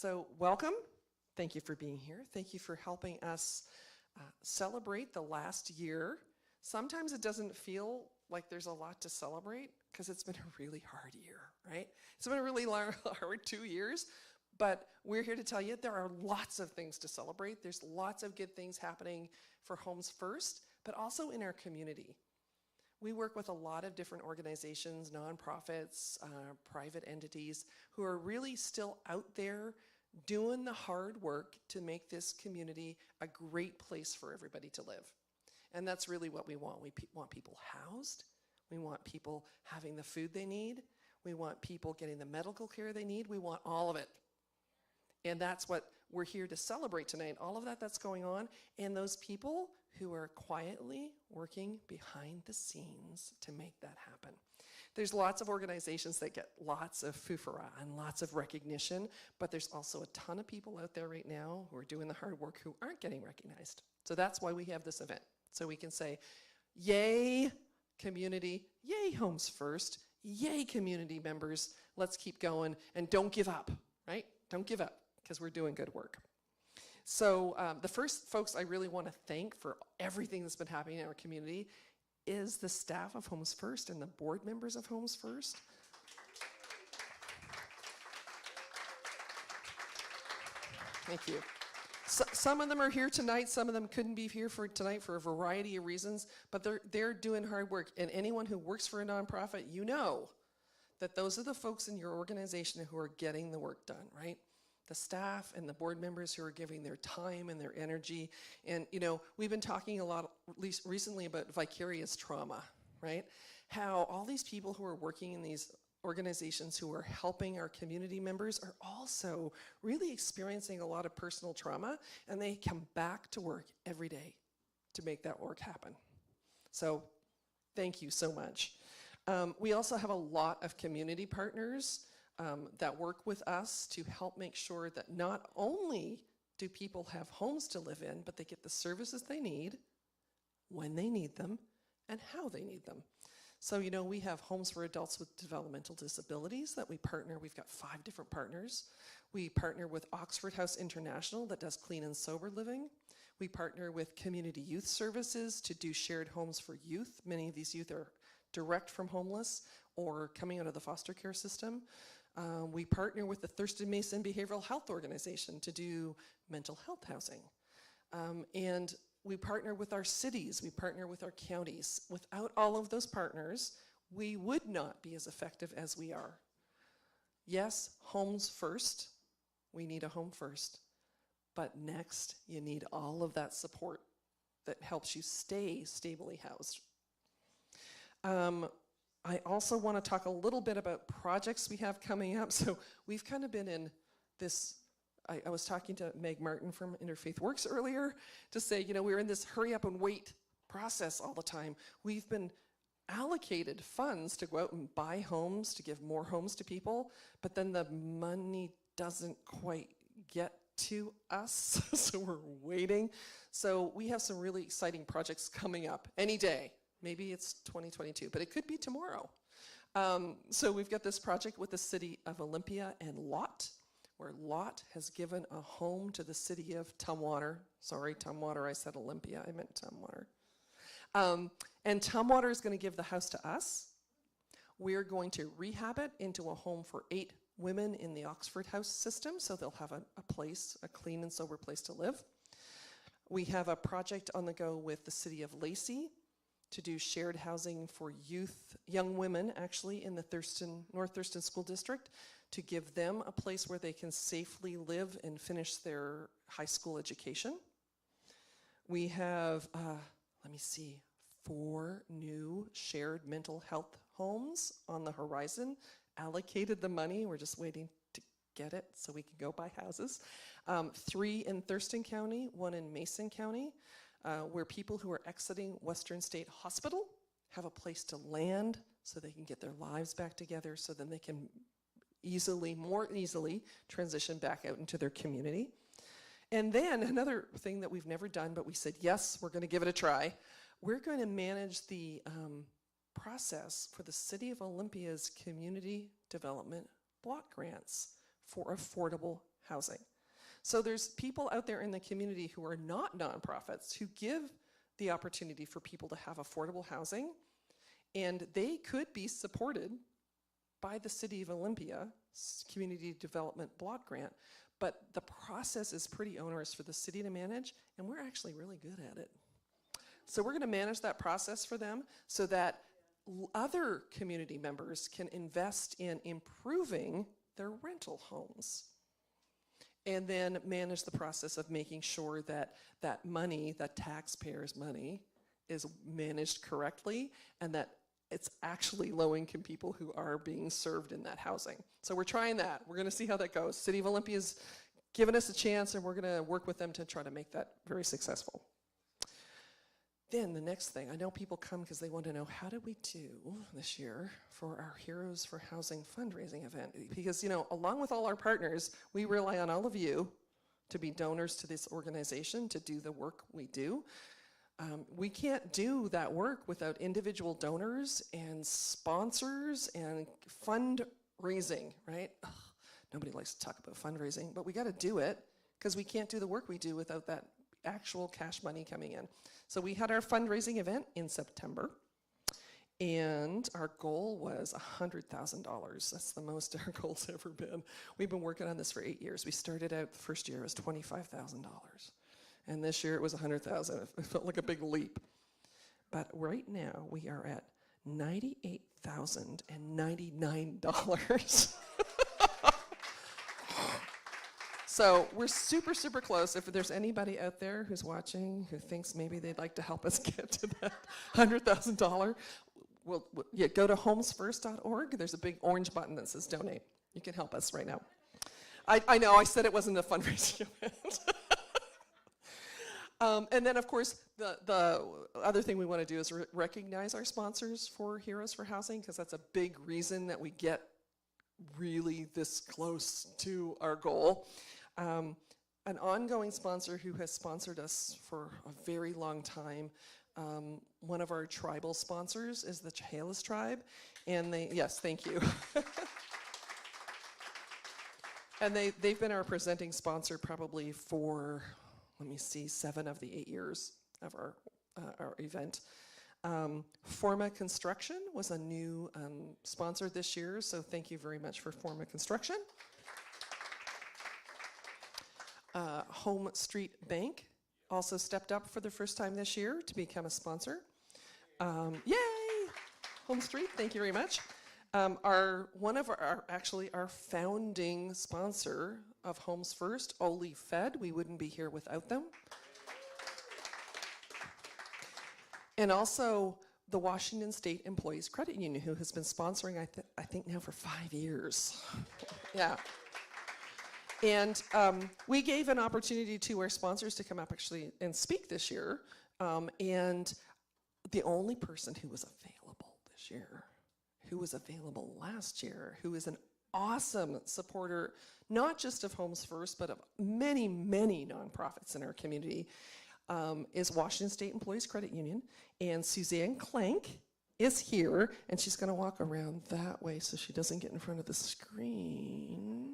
So welcome. Thank you for being here. Thank you for helping us celebrate the last year. Sometimes it doesn't feel like there's a lot to celebrate because it's been a really hard year, right? It's been a really hard 2 years, but we're here to tell you there are lots of things to celebrate. There's lots of good things happening for Homes First, but also in our community. We work with a lot of different organizations, nonprofits, private entities who are really still out there doing the hard work to make this community a great place for everybody to live. And that's really what we want. We want people housed. We want people having the food they need. We want people getting the medical care they need. We want all of it. And that's what we're here to celebrate tonight, all of that's going on, and those people who are quietly working behind the scenes to make that happen. There's lots of organizations that get lots of foofara and lots of recognition, but there's also a ton of people out there right now who are doing the hard work who aren't getting recognized. So that's why we have this event. So we can say, yay, community, yay, Homes First, yay, community members, let's keep going, and don't give up, right? Don't give up, because we're doing good work. So the first folks I really want to thank for everything that's been happening in our community is the staff of Homes First and the board members of Homes First. Thank you. Some of them are here tonight, some of them couldn't be here for tonight for a variety of reasons, but they're doing hard work. And anyone who works for a nonprofit, you know that those are the folks in your organization who are getting the work done, right? The staff and the board members who are giving their time and their energy. And, you know, we've been talking a lot, at least recently, about vicarious trauma, right? How all these people who are working in these organizations who are helping our community members are also really experiencing a lot of personal trauma, and they come back to work every day to make that work happen. So thank you so much. We also have a lot of community partners that work with us to help make sure that not only do people have homes to live in, but they get the services they need, when they need them, and how they need them. So, you know, we have homes for adults with developmental disabilities that we partner. We've got 5 different partners. We partner with Oxford House International that does clean and sober living. We partner with Community Youth Services to do shared homes for youth. Many of these youth are direct from homeless or coming out of the foster care system. We partner with the Thurston Mason Behavioral Health Organization to do mental health housing. And we partner with our cities, we partner with our counties. Without all of those partners, we would not be as effective as we are. Yes, homes first, we need a home first. But next, you need all of that support that helps you stay stably housed. I also want to talk a little bit about projects we have coming up. So we've kind of been in this, I was talking to Meg Martin from Interfaith Works earlier to say, you know, we're in this hurry up and wait process all the time. We've been allocated funds to go out and buy homes, to give more homes to people, but then the money doesn't quite get to us, so we're waiting. So we have some really exciting projects coming up any day. Maybe it's 2022, but it could be tomorrow. So we've got this project with the city of Olympia and Lot, where Lot has given a home to the city of Tumwater. Sorry, Tumwater, I said Olympia, I meant Tumwater. And Tumwater is going to give the house to us. We're going to rehab it into a home for 8 women in the Oxford House system, so they'll have a place, a clean and sober place to live. We have a project on the go with the city of Lacey to do shared housing for youth, young women actually, in the North Thurston School District, to give them a place where they can safely live and finish their high school education. We have, 4 new shared mental health homes on the horizon, allocated the money, we're just waiting to get it so we can go buy houses. 3 in Thurston County, 1 in Mason County, where people who are exiting Western State Hospital have a place to land so they can get their lives back together, so then they can more easily transition back out into their community. And then another thing that we've never done, but we said, yes, we're going to give it a try. We're going to manage the process for the City of Olympia's community development block grants for affordable housing. So there's people out there in the community who are not nonprofits who give the opportunity for people to have affordable housing, and they could be supported by the City of Olympia's Community Development Block Grant, but the process is pretty onerous for the city to manage, and we're actually really good at it. So we're gonna manage that process for them so that other community members can invest in improving their rental homes, and then manage the process of making sure that that money, that taxpayers' money, is managed correctly, and that it's actually low-income people who are being served in that housing. So we're trying that. We're gonna see how that goes. City of Olympia's given us a chance, and we're gonna work with them to try to make that very successful. Then the next thing, I know people come because they want to know, how did we do this year for our Heroes for Housing fundraising event? Because, you know, along with all our partners, we rely on all of you to be donors to this organization, to do the work we do. We can't do that work without individual donors and sponsors and fundraising, right? Ugh, nobody likes to talk about fundraising, but we got to do it because we can't do the work we do without that actual cash money coming in. So we had our fundraising event in September, and our goal was $100,000. That's the most our goal's ever been. We've been working on this for 8 years. We started out, the first year it was $25,000. And this year it was $100,000. It felt like a big leap. But right now we are at $98,099. So we're super, super close. If there's anybody out there who's watching who thinks maybe they'd like to help us get to that $100,000, yeah, go to homesfirst.org. There's a big orange button that says donate. You can help us right now. I know, I said it wasn't a fundraising event. And then, of course, the other thing we want to do is recognize our sponsors for Heroes for Housing, because that's a big reason that we get really this close to our goal. An ongoing sponsor who has sponsored us for a very long time, one of our tribal sponsors is the Chehalis tribe, and yes, thank you. And they've been our presenting sponsor probably for, let me see, 7 of the 8 years of our event. Forma Construction was a new sponsor this year, so thank you very much for Forma Construction. Home Street Bank also stepped up for the first time this year to become a sponsor. Yay! Home Street, thank you very much. One of our founding sponsor of Homes First, Oli Fed, we wouldn't be here without them. And also the Washington State Employees Credit Union, who has been sponsoring, I think now for 5 years. Yeah. And we gave an opportunity to our sponsors to come up actually and speak this year. And the only person who was available this year, who was available last year, who is an awesome supporter, not just of Homes First, but of many, many nonprofits in our community, is Washington State Employees Credit Union. And Suzanne Clank is here, and she's going to walk around that way so she doesn't get in front of the screen.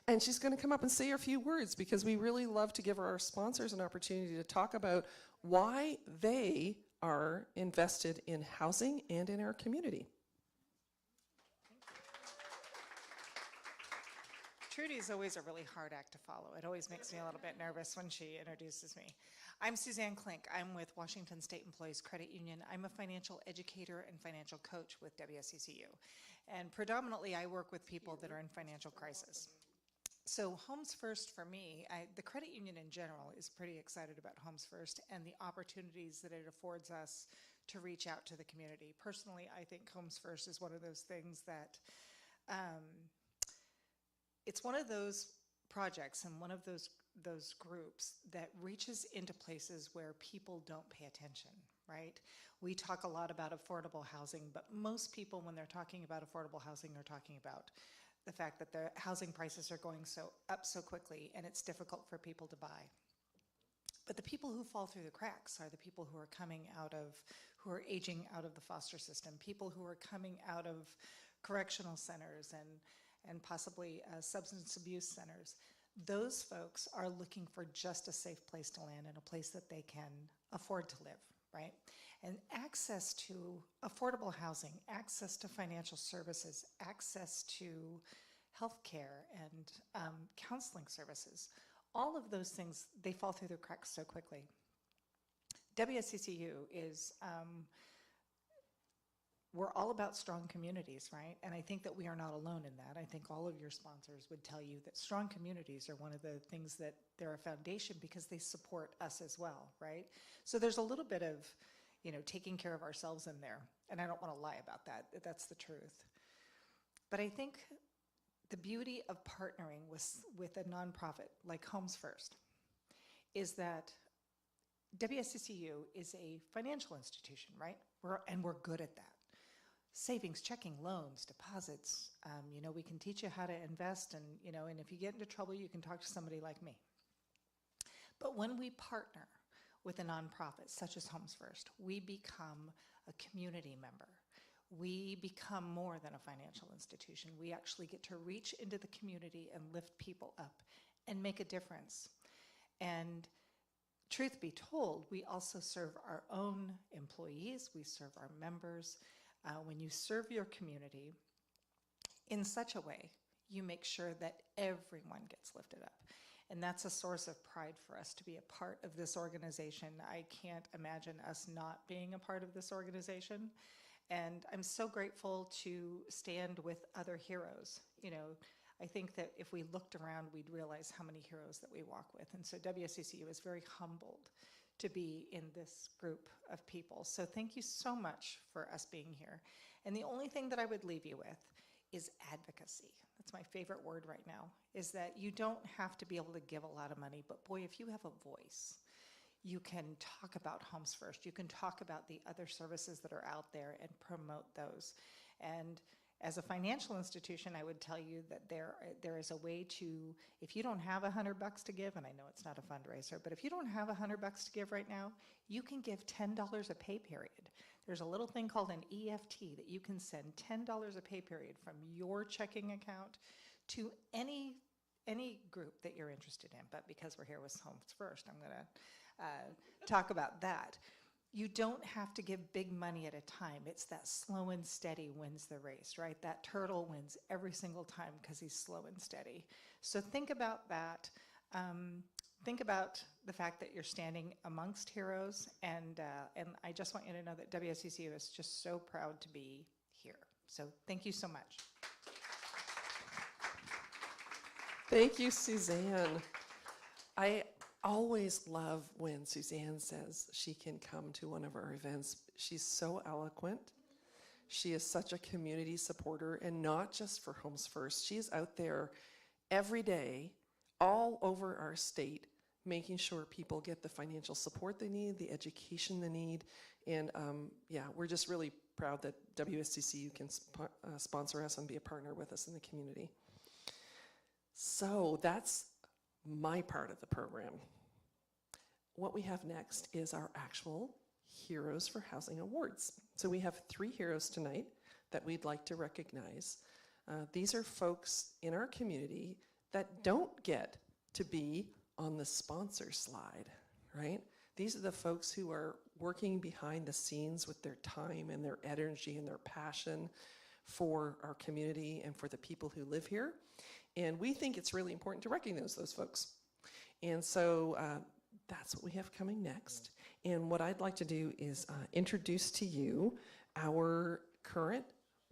And she's going to come up and say a few words, because we really love to give our sponsors an opportunity to talk about why they are invested in housing and in our community. Trudy is always a really hard act to follow. It always makes me a little bit nervous when she introduces me. I'm Suzanne Klink. I'm with Washington State Employees Credit Union. I'm a financial educator and financial coach with WSCCU. And predominantly, I work with people that are in financial crisis. So Homes First for me, the credit union in general is pretty excited about Homes First and the opportunities that it affords us to reach out to the community. Personally, I think Homes First is one of those things that it's one of those projects and one of those groups that reaches into places where people don't pay attention, right? We talk a lot about affordable housing, but most people, when they're talking about affordable housing, are talking about the fact that the housing prices are going up so quickly and it's difficult for people to buy. But the people who fall through the cracks are the people who are aging out of the foster system, people who are coming out of correctional centers and possibly substance abuse centers. Those folks are looking for just a safe place to land and a place that they can afford to live, right? And access to affordable housing, access to financial services, access to healthcare and counseling services, all of those things, they fall through the cracks so quickly. WSCCU is, we're all about strong communities, right? And I think that we are not alone in that. I think all of your sponsors would tell you that strong communities are one of the things that they're a foundation because they support us as well, right? So there's a little bit of, taking care of ourselves in there. And I don't want to lie about that. That's the truth. But I think the beauty of partnering with a nonprofit like Homes First is that WSCCU is a financial institution, right? We're good at that. Savings, checking, loans, deposits. We can teach you how to invest, and if you get into trouble, you can talk to somebody like me. But when we partner with a nonprofit such as Homes First, we become a community member. We become more than a financial institution. We actually get to reach into the community and lift people up and make a difference. And truth be told, we also serve our own employees, we serve our members. When you serve your community in such a way, you make sure that everyone gets lifted up. And that's a source of pride for us to be a part of this organization. I can't imagine us not being a part of this organization. And I'm so grateful to stand with other heroes. I think that if we looked around, we'd realize how many heroes that we walk with. And so WSCCU is very humbled to be in this group of people. So thank you so much for us being here. And the only thing that I would leave you with is advocacy. That's my favorite word right now, is that you don't have to be able to give a lot of money, but boy, if you have a voice, you can talk about Homes First. You can talk about the other services that are out there and promote those. And as a financial institution, I would tell you that there is a way to, if you don't have $100 to give, and I know it's not a fundraiser, but if you don't have $100 to give right now, you can give $10 a pay period. There's a little thing called an EFT that you can send $10 a pay period from your checking account to any group that you're interested in. But because we're here with Homes First, I'm going to talk about that. You don't have to give big money at a time. It's that slow and steady wins the race, right? That turtle wins every single time because he's slow and steady. So think about that. Think about the fact that you're standing amongst heroes, and I just want you to know that WSCCU is just so proud to be here. So thank you so much. Thank you, Suzanne. I always love when Suzanne says she can come to one of our events. She's so eloquent. She is such a community supporter, and not just for Homes First. She is out there every day, all over our state, making sure people get the financial support they need, the education they need, and we're just really proud that WSCCU can sponsor us and be a partner with us in the community. So that's my part of the program. What we have next is our actual Heroes for Housing Awards. So we have 3 heroes tonight that we'd like to recognize. These are folks in our community that don't get to be on the sponsor slide, right? These are the folks who are working behind the scenes with their time and their energy and their passion for our community and for the people who live here. And we think it's really important to recognize those folks. And so that's what we have coming next. And what I'd like to do is introduce to you our current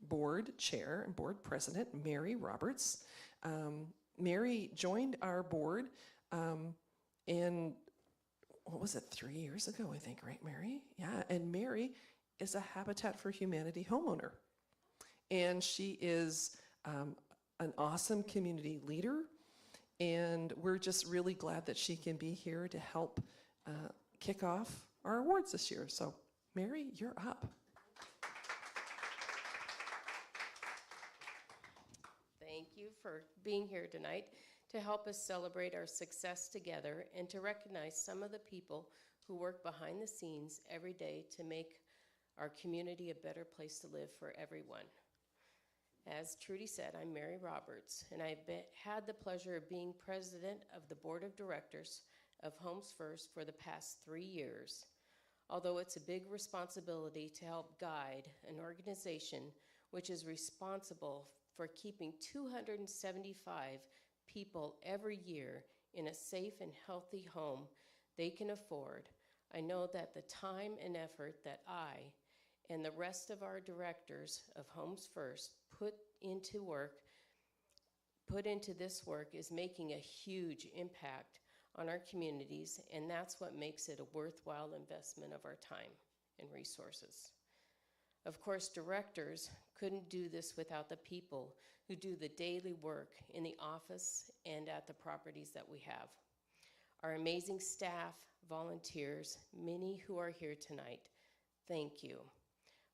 board chair and board president, Mary Roberts. Mary joined our board in, 3 years ago, I think, right, Mary? Yeah, and Mary is a Habitat for Humanity homeowner. And she is an awesome community leader, and we're just really glad that she can be here to help kick off our awards this year. So, Mary, you're up. Thank you for being here tonight to help us celebrate our success together and to recognize some of the people who work behind the scenes every day to make our community a better place to live for everyone. As Trudy said, I'm Mary Roberts, and I've had the pleasure of being president of the board of directors of Homes First for the past 3 years. Although it's a big responsibility to help guide an organization which is responsible for keeping 275 people every year in a safe and healthy home they can afford, I know that the time and effort that I and the rest of our directors of Homes First put into this work is making a huge impact on our communities, and that's what makes it a worthwhile investment of our time and resources. Of course, directors couldn't do this without the people who do the daily work in the office and at the properties that we have. Our amazing staff, volunteers, many who are here tonight, thank you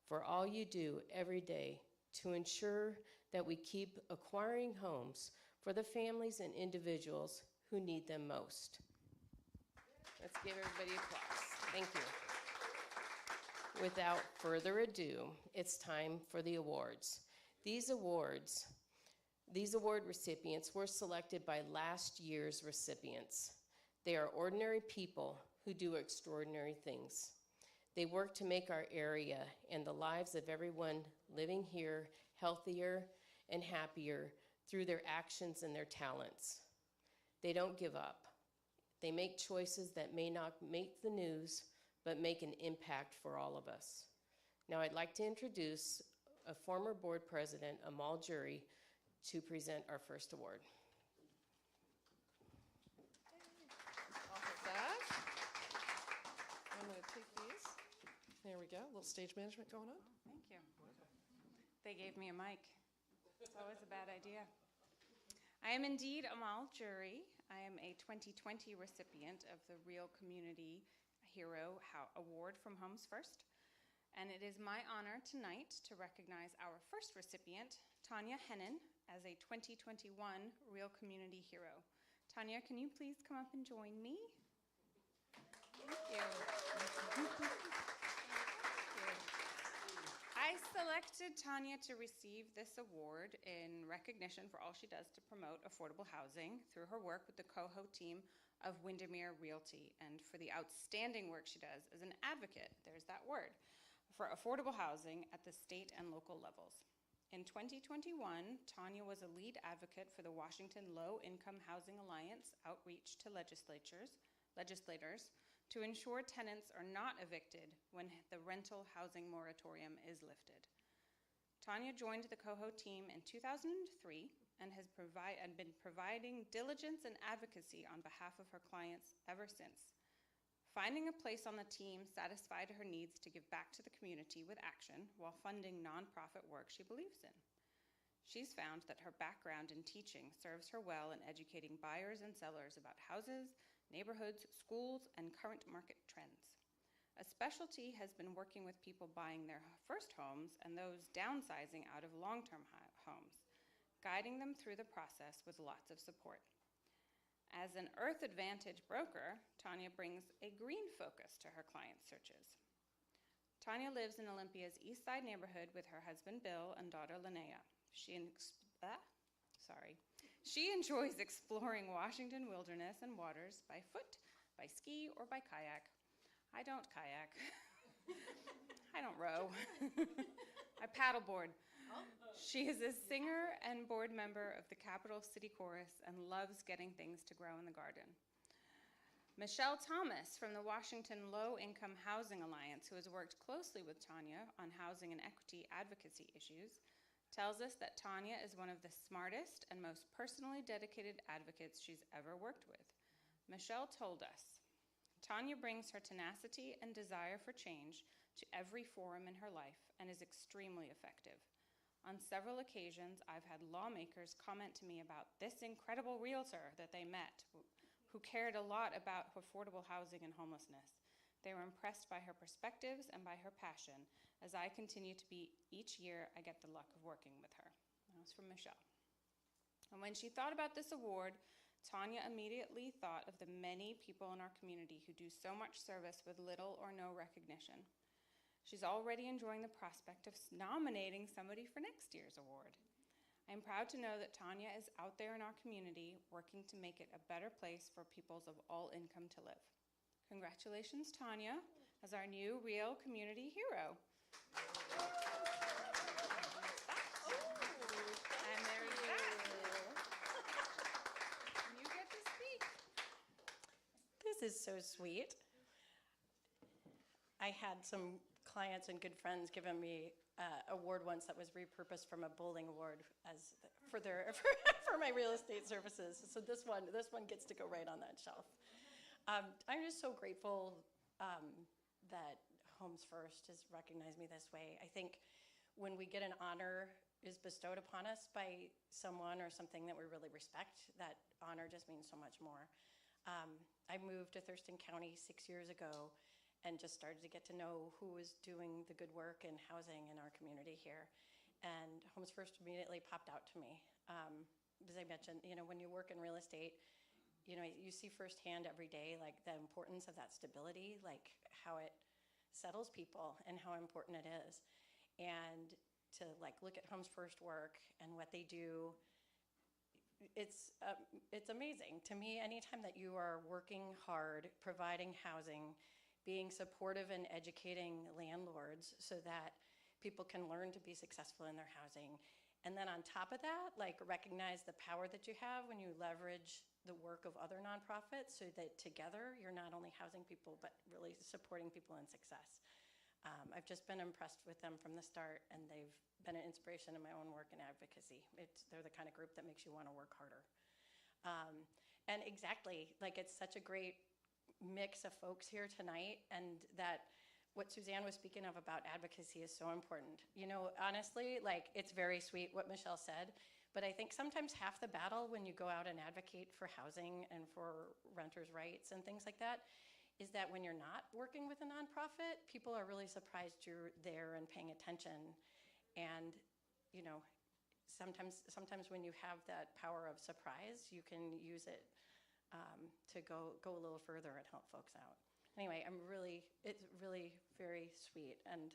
for all you do every day to ensure that we keep acquiring homes for the families and individuals who need them most. Let's give everybody applause. Thank you. Without further ado, it's time for the awards. These award recipients were selected by last year's recipients. They are ordinary people who do extraordinary things. They work to make our area and the lives of everyone living here healthier and happier through their actions and their talents. They don't give up. They make choices that may not make the news, but make an impact for all of us. Now I'd like to introduce a former board president, Amal Jury, to present our first award. Off of that, I'm going to take these. There we go. A little stage management going on. Thank you. They gave me a mic. It's always a bad idea. I am indeed Amal Jury. I am a 2020 recipient of the Real Community Hero Award from Homes First. And it is my honor tonight to recognize our first recipient, Tanya Hennen, as a 2021 Real Community Hero. Tanya, can you please come up and join me? Thank you. I selected Tanya to receive this award in recognition for all she does to promote affordable housing through her work with the Coho team of Windermere Realty, and for the outstanding work she does as an advocate, there's that word, for affordable housing at the state and local levels. In 2021, Tanya was a lead advocate for the Washington Low Income Housing Alliance outreach to legislators to ensure tenants are not evicted when the rental housing moratorium is lifted. Tanya joined the Coho team in 2003 and has been providing diligence and advocacy on behalf of her clients ever since. Finding a place on the team satisfied her needs to give back to the community with action while funding nonprofit work she believes in. She's found that her background in teaching serves her well in educating buyers and sellers about houses, neighborhoods, schools, and current market trends. A specialty has been working with people buying their first homes and those downsizing out of long-term homes, guiding them through the process with lots of support. As an Earth Advantage broker, Tanya brings a green focus to her client searches. Tanya lives in Olympia's East Side neighborhood with her husband Bill and daughter Linnea. She enjoys exploring Washington wilderness and waters by foot, by ski, or by kayak. I don't kayak. I don't row. I paddleboard. She is a singer and board member of the Capital City Chorus and loves getting things to grow in the garden. Michelle Thomas from the Washington Low Income Housing Alliance, who has worked closely with Tanya on housing and equity advocacy issues, tells us that Tanya is one of the smartest and most personally dedicated advocates she's ever worked with. Michelle told us, Tanya brings her tenacity and desire for change to every forum in her life and is extremely effective. On several occasions, I've had lawmakers comment to me about this incredible realtor that they met who cared a lot about affordable housing and homelessness. They were impressed by her perspectives and by her passion. As I continue to be each year, I get the luck of working with her. That was from Michelle. And when she thought about this award, Tanya immediately thought of the many people in our community who do so much service with little or no recognition. She's already enjoying the prospect of nominating somebody for next year's award. I'm proud to know that Tanya is out there in our community working to make it a better place for peoples of all income to live. Congratulations, Tanya, as our new Real Community Hero. And there's that. You get to speak. This is so sweet. I had some clients and good friends giving me award once that was repurposed from a bowling award for my real estate services. So this one gets to go right on that shelf. I'm just so grateful that Homes First has recognized me this way. I think when we get an honor is bestowed upon us by someone or something that we really respect, that honor just means so much more. I moved to Thurston County 6 years ago and just started to get to know who was doing the good work in housing in our community here. And Homes First immediately popped out to me. As I mentioned, when you work in real estate, you see firsthand every day, like the importance of that stability, like how it settles people and how important it is. And to look at Homes First work and what they do, it's amazing. To me, anytime that you are working hard, providing housing, being supportive and educating landlords so that people can learn to be successful in their housing. And then on top of that, recognize the power that you have when you leverage the work of other nonprofits so that together you're not only housing people, but really supporting people in success. I've just been impressed with them from the start, and they've been an inspiration in my own work and advocacy. They're the kind of group that makes you want to work harder. And exactly, it's such a great mix of folks here tonight, and that what Suzanne was speaking of about advocacy is so important. Honestly, it's very sweet what Michelle said, but I think sometimes half the battle when you go out and advocate for housing and for renters' rights and things like that is that when you're not working with a nonprofit, people are really surprised you're there and paying attention. And sometimes when you have that power of surprise, you can use it to go a little further and help folks out. Anyway, it's really very sweet, and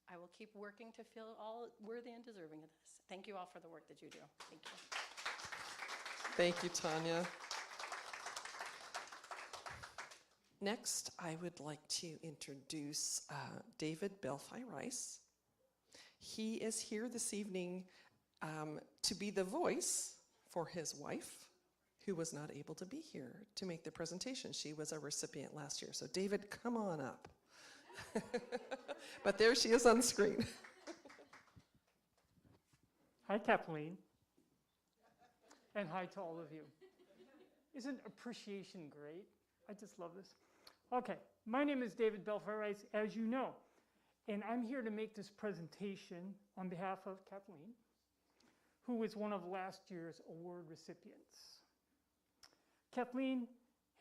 I will keep working to feel all worthy and deserving of this. Thank you all for the work that you do. Thank you. Thank you, Tanya. Next, I would like to introduce David Belfai Rice. He is here this evening to be the voice for his wife, who was not able to be here to make the presentation. She was a recipient last year. So David, come on up. But there she is on screen. Hi, Kathleen. And hi to all of you. Isn't appreciation great? I just love this. Okay, my name is David Belfai Rice, as you know, and I'm here to make this presentation on behalf of Kathleen, who is one of last year's award recipients. Kathleen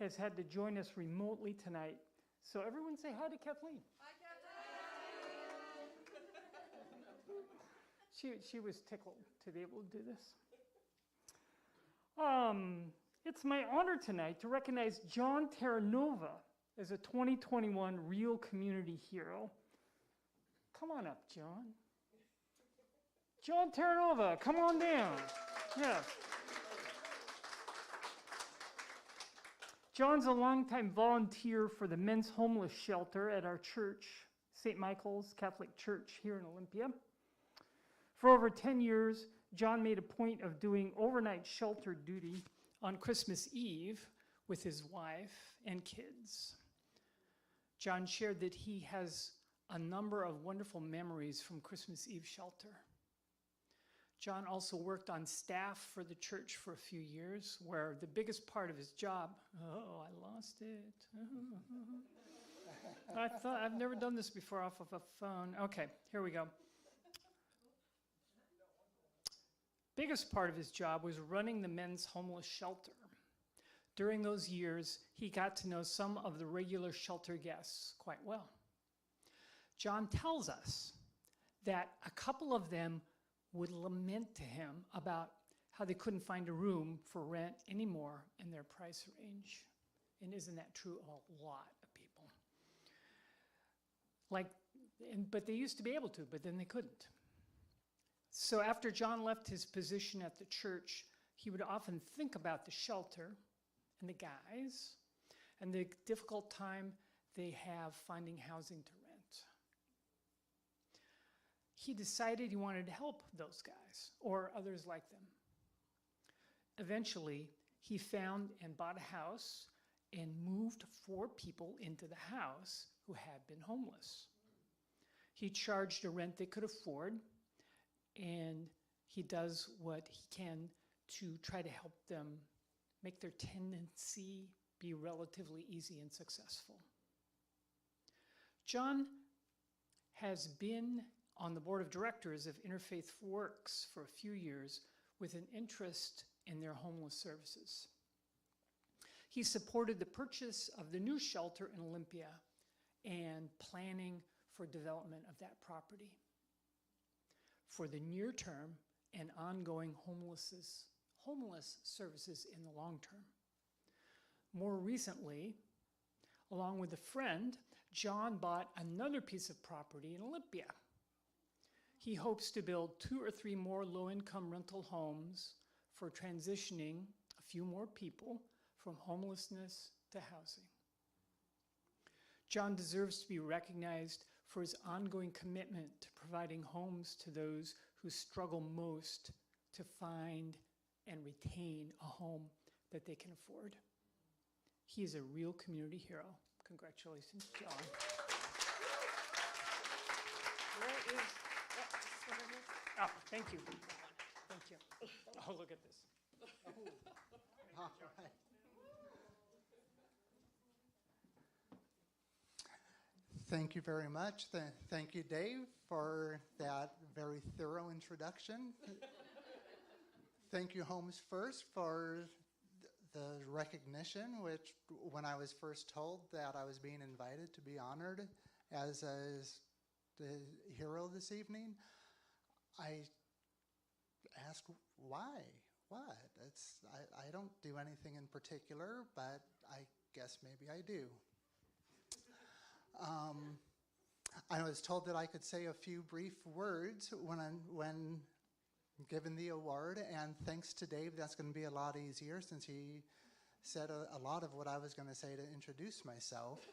has had to join us remotely tonight, so everyone say hi to Kathleen. Hi, Kathleen. She was tickled to be able to do this. It's my honor tonight to recognize John Terranova as a 2021 Real Community Hero. Come on up, John. John Terranova, come on down. Yeah. John's a longtime volunteer for the men's homeless shelter at our church, St. Michael's Catholic Church here in Olympia. For over 10 years, John made a point of doing overnight shelter duty on Christmas Eve with his wife and kids. John shared that he has a number of wonderful memories from Christmas Eve shelter. John also worked on staff for the church for a few years, where the biggest part of his job, oh, I lost it. I've never done this before off of a phone. Okay, here we go. Biggest part of his job was running the men's homeless shelter. During those years, he got to know some of the regular shelter guests quite well. John tells us that a couple of them would lament to him about how they couldn't find a room for rent anymore in their price range. And isn't that true of a lot of people? But they used to be able to, but then they couldn't. So after John left his position at the church, he would often think about the shelter and the guys and the difficult time they have finding housing to rent. He decided he wanted to help those guys or others like them. Eventually, he found and bought a house and moved 4 people into the house who had been homeless. He charged a rent they could afford, and he does what he can to try to help them make their tenancy be relatively easy and successful. John has been on the board of directors of Interfaith Works for a few years with an interest in their homeless services. He supported the purchase of the new shelter in Olympia and planning for development of that property for the near term and ongoing homeless services in the long term. More recently, along with a friend, John bought another piece of property in Olympia. He hopes to build 2 or 3 more low-income rental homes for transitioning a few more people from homelessness to housing. John deserves to be recognized for his ongoing commitment to providing homes to those who struggle most to find and retain a home that they can afford. He is a real community hero. Congratulations, John. Oh, thank you. Thank you. Oh, look at this. All right. Thank you very much. Thank you, Dave, for that very thorough introduction. Thank you, Homes First, for the recognition, which when I was first told that I was being invited to be honored as the hero this evening, I asked why? What? I don't do anything in particular, but I guess maybe I do. I was told that I could say a few brief words when given the award, and thanks to Dave, that's going to be a lot easier since he said a lot of what I was going to say to introduce myself.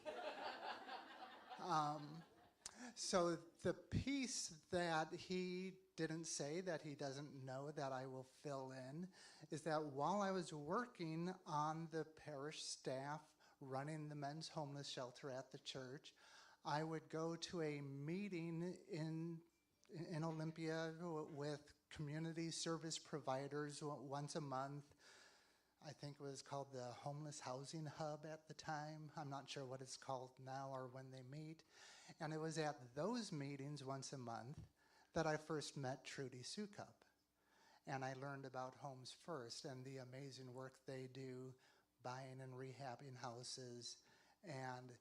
So the piece that he didn't say, that he doesn't know, that I will fill in, is that while I was working on the parish staff running the men's homeless shelter at the church, I would go to a meeting in Olympia with community service providers once a month. I think it was called the Homeless Housing Hub at the time. I'm not sure what it's called now or when they meet. And it was at those meetings once a month that I first met Trudy Sukup. And I learned about Homes First and the amazing work they do buying and rehabbing houses and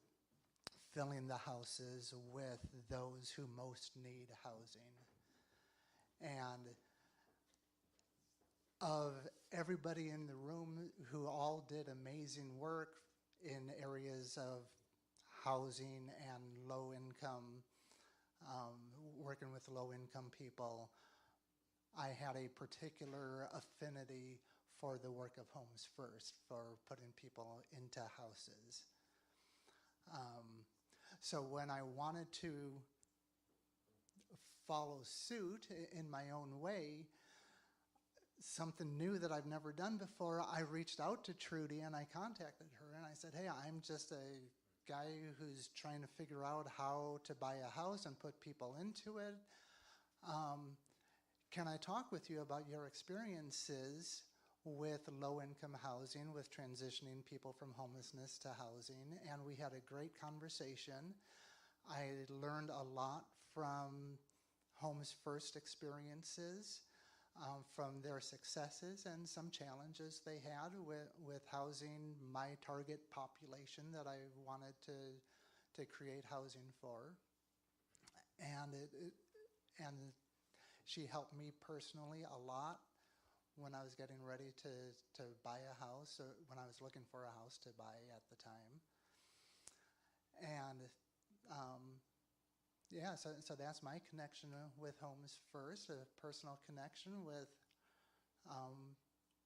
filling the houses with those who most need housing. And of everybody in the room who all did amazing work in areas of housing and low income, working with low income people, I had a particular affinity for the work of Homes First, for putting people into houses. So when I wanted to follow suit in my own way, something new that I've never done before, I reached out to Trudy and I contacted her and I said, hey, I'm just a guy who's trying to figure out how to buy a house and put people into it. Can I talk with you about your experiences with low-income housing, with transitioning people from homelessness to housing? And we had a great conversation. I learned a lot from Homes First experiences, from their successes and some challenges they had with housing my target population that I wanted to create housing for. And and she helped me personally a lot when I was getting ready to buy a house, or when I was looking for a house to buy at the time. And yeah, so that's my connection with Homes First, a personal connection with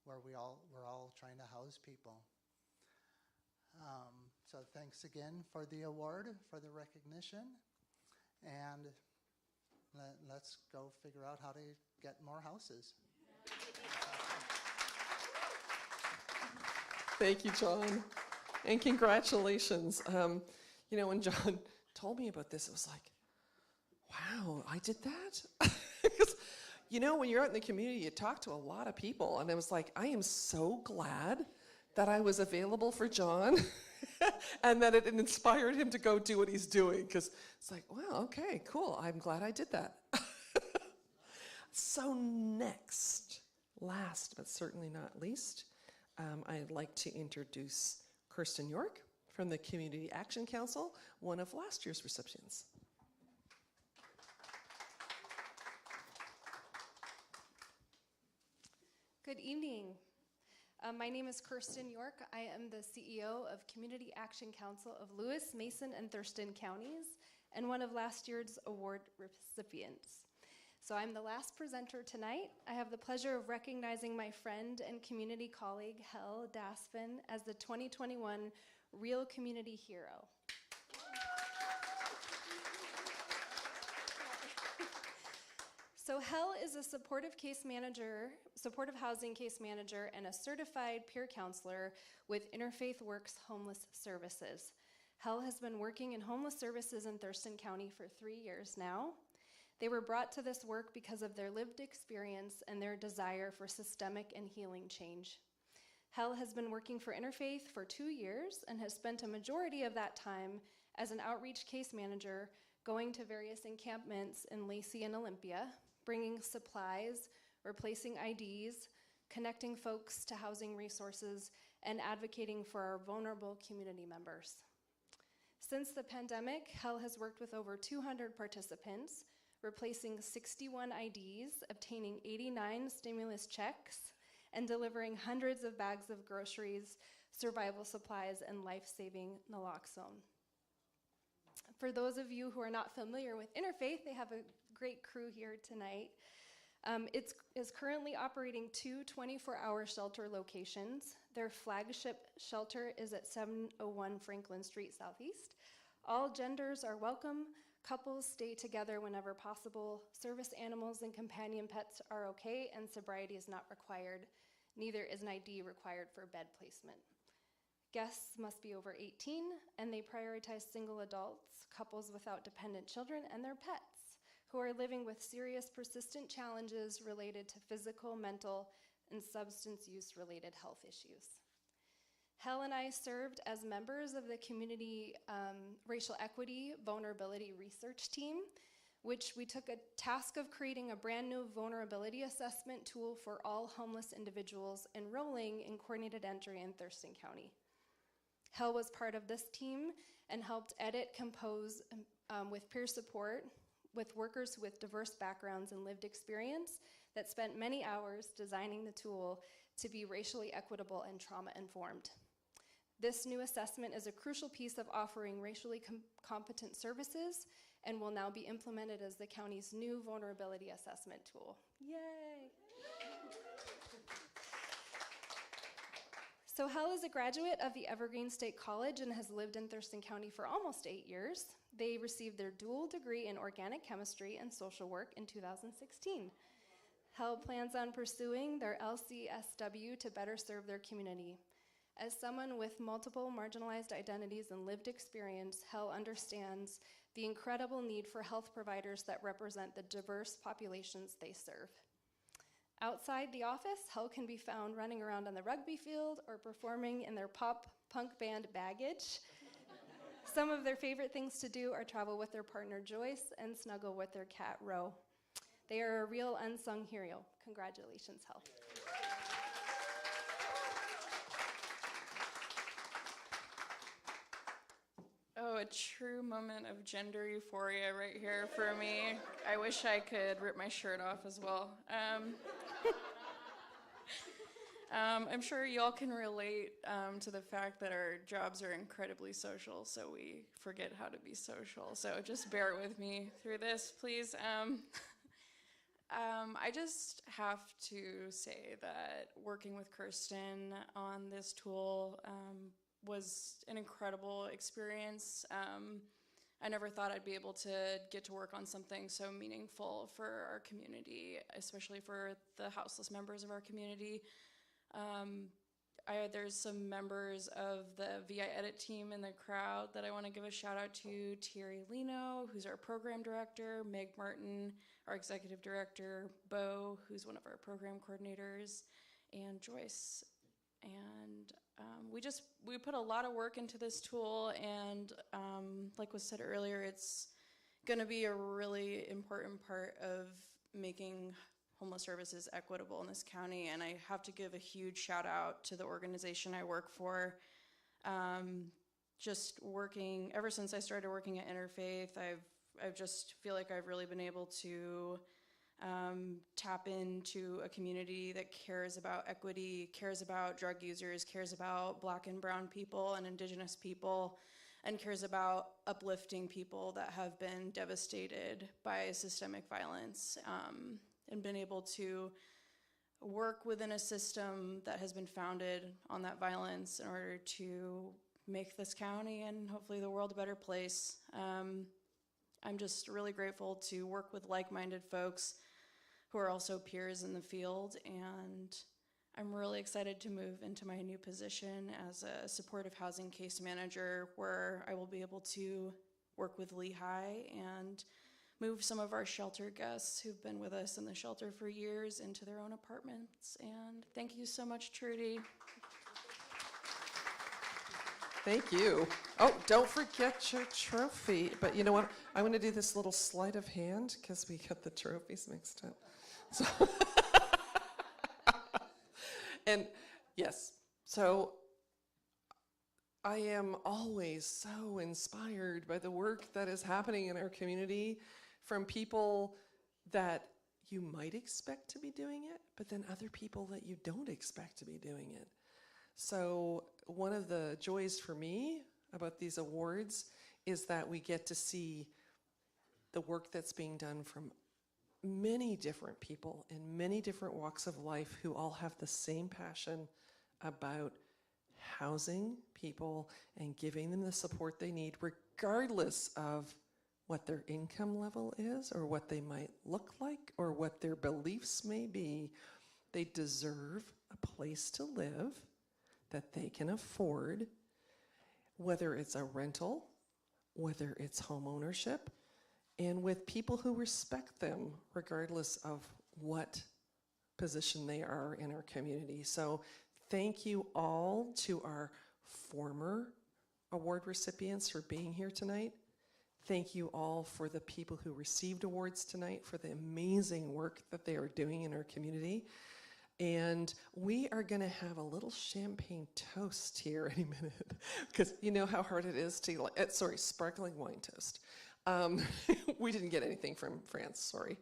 where we're all trying to house people. So thanks again for the award, for the recognition, and let's go figure out how to get more houses. Thank you, John. And congratulations. You know, when John told me about this, it was like, wow, I did that? Because, you know, when you're out in the community, you talk to a lot of people. And I was like, I am so glad that I was available for John and that it inspired him to go do what he's doing. Because it's like, well, okay, cool. I'm glad I did that. So next, last but certainly not least, I'd like to introduce Kirsten York from the Community Action Council, one of last year's recipients. Good evening. My name is Kirsten York. I am the CEO of Community Action Council of Lewis, Mason, and Thurston counties, and one of last year's award recipients. So I'm the last presenter tonight. I have the pleasure of recognizing my friend and community colleague, Hel Daspin, as the 2021 Real Community Hero. So Hel is a supportive housing case manager, and a certified peer counselor with Interfaith Works Homeless Services. Hel has been working in homeless services in Thurston County for 3 years now. They were brought to this work because of their lived experience and their desire for systemic and healing change. Hel has been working for Interfaith for 2 years and has spent a majority of that time as an outreach case manager, going to various encampments in Lacey and Olympia, bringing supplies, replacing IDs, connecting folks to housing resources, and advocating for our vulnerable community members. Since the pandemic, Hel has worked with over 200 participants, replacing 61 IDs, obtaining 89 stimulus checks, and delivering hundreds of bags of groceries, survival supplies, and life-saving naloxone. For those of you who are not familiar with Interfaith, they have a great crew here tonight. It is currently operating 2 24-hour shelter locations. Their flagship shelter is at 701 Franklin Street Southeast. All genders are welcome. Couples stay together whenever possible. Service animals and companion pets are okay, and sobriety is not required. Neither is an ID required for bed placement. Guests must be over 18, and they prioritize single adults, couples without dependent children, and their pets, who are living with serious, persistent challenges related to physical, mental, and substance use-related health issues. Hel and I served as members of the Community Racial Equity Vulnerability Research Team, which we took a task of creating a brand new vulnerability assessment tool for all homeless individuals enrolling in coordinated entry in Thurston County. Hel was part of this team and helped edit, compose, with peer support, with workers with diverse backgrounds and lived experience that spent many hours designing the tool to be racially equitable and trauma-informed. This new assessment is a crucial piece of offering racially competent services and will now be implemented as the county's new vulnerability assessment tool. Yay! So Hel is a graduate of the Evergreen State College and has lived in Thurston County for almost 8 years. They received their dual degree in organic chemistry and social work in 2016. Hel plans on pursuing their LCSW to better serve their community. As someone with multiple marginalized identities and lived experience, Hel understands the incredible need for health providers that represent the diverse populations they serve. Outside the office, Hel can be found running around on the rugby field or performing in their pop-punk band Baggage. Some of their favorite things to do are travel with their partner Joyce and snuggle with their cat Ro. They are a real unsung hero. Congratulations, Hel. Oh, a true moment of gender euphoria right here for me. I wish I could rip my shirt off as well. I'm sure y'all can relate to the fact that our jobs are incredibly social, so we forget how to be social. So just bear with me through this, please. I just have to say that working with Kirsten on this tool was an incredible experience. I never thought I'd be able to get to work on something so meaningful for our community, especially for the houseless members of our community. There's some members of the VI Edit team in the crowd that I want to give a shout out to. Thierry Lino, who's our program director, Meg Martin, our executive director, Bo, who's one of our program coordinators, and Joyce. And we put a lot of work into this tool, and like was said earlier, it's going to be a really important part of making homeless services equitable in this county. And I have to give a huge shout out to the organization I work for. Just working, ever since I started working at Interfaith, I just feel like I've really been able to tap into a community that cares about equity, cares about drug users, cares about Black and brown people and Indigenous people, and cares about uplifting people that have been devastated by systemic violence, and been able to work within a system that has been founded on that violence in order to make this county and hopefully the world a better place. I'm just really grateful to work with like-minded folks who are also peers in the field, and I'm really excited to move into my new position as a supportive housing case manager, where I will be able to work with Lehigh and move some of our shelter guests who've been with us in the shelter for years into their own apartments. And thank you so much, Trudy. Thank you. Oh, don't forget your trophy. But you know what? I want to do this little sleight of hand because we got the trophies mixed up. So and yes, so I am always so inspired by the work that is happening in our community from people that you might expect to be doing it, but then other people that you don't expect to be doing it. So one of the joys for me about these awards is that we get to see the work that's being done from many different people in many different walks of life who all have the same passion about housing people and giving them the support they need, regardless of what their income level is or what they might look like or what their beliefs may be. They deserve a place to live that they can afford, whether it's a rental, whether it's home ownership, and with people who respect them regardless of what position they are in our community. So thank you all to our former award recipients for being here tonight. Thank you all for the people who received awards tonight for the amazing work that they are doing in our community. And we are going to have a little champagne toast here any minute, because you know how hard it is to, sparkling wine toast. We didn't get anything from France, sorry.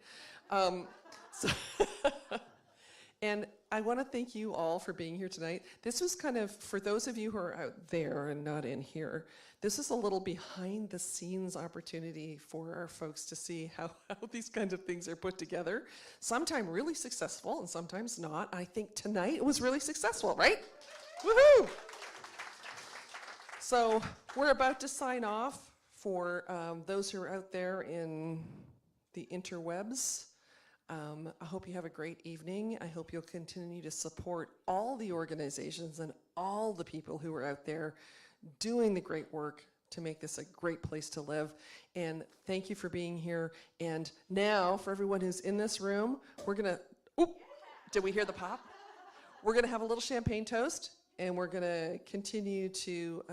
And I want to thank you all for being here tonight. This was kind of, for those of you who are out there and not in here, this is a little behind the scenes opportunity for our folks to see how these kinds of things are put together. Sometimes really successful and sometimes not. I think tonight it was really successful, right? Woohoo! So we're about to sign off. For those who are out there in the interwebs, I hope you have a great evening. I hope you'll continue to support all the organizations and all the people who are out there doing the great work to make this a great place to live. And thank you for being here. And now, for everyone who's in this room, we're gonna, did we hear the pop? We're gonna have a little champagne toast, and we're gonna continue to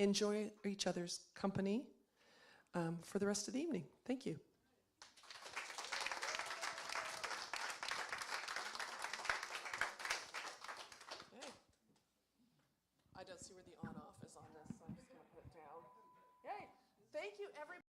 enjoy each other's company for the rest of the evening. Thank you. Okay. I don't see where the on-off is on this, so I'm just going to put it down. Hey, thank you, everybody.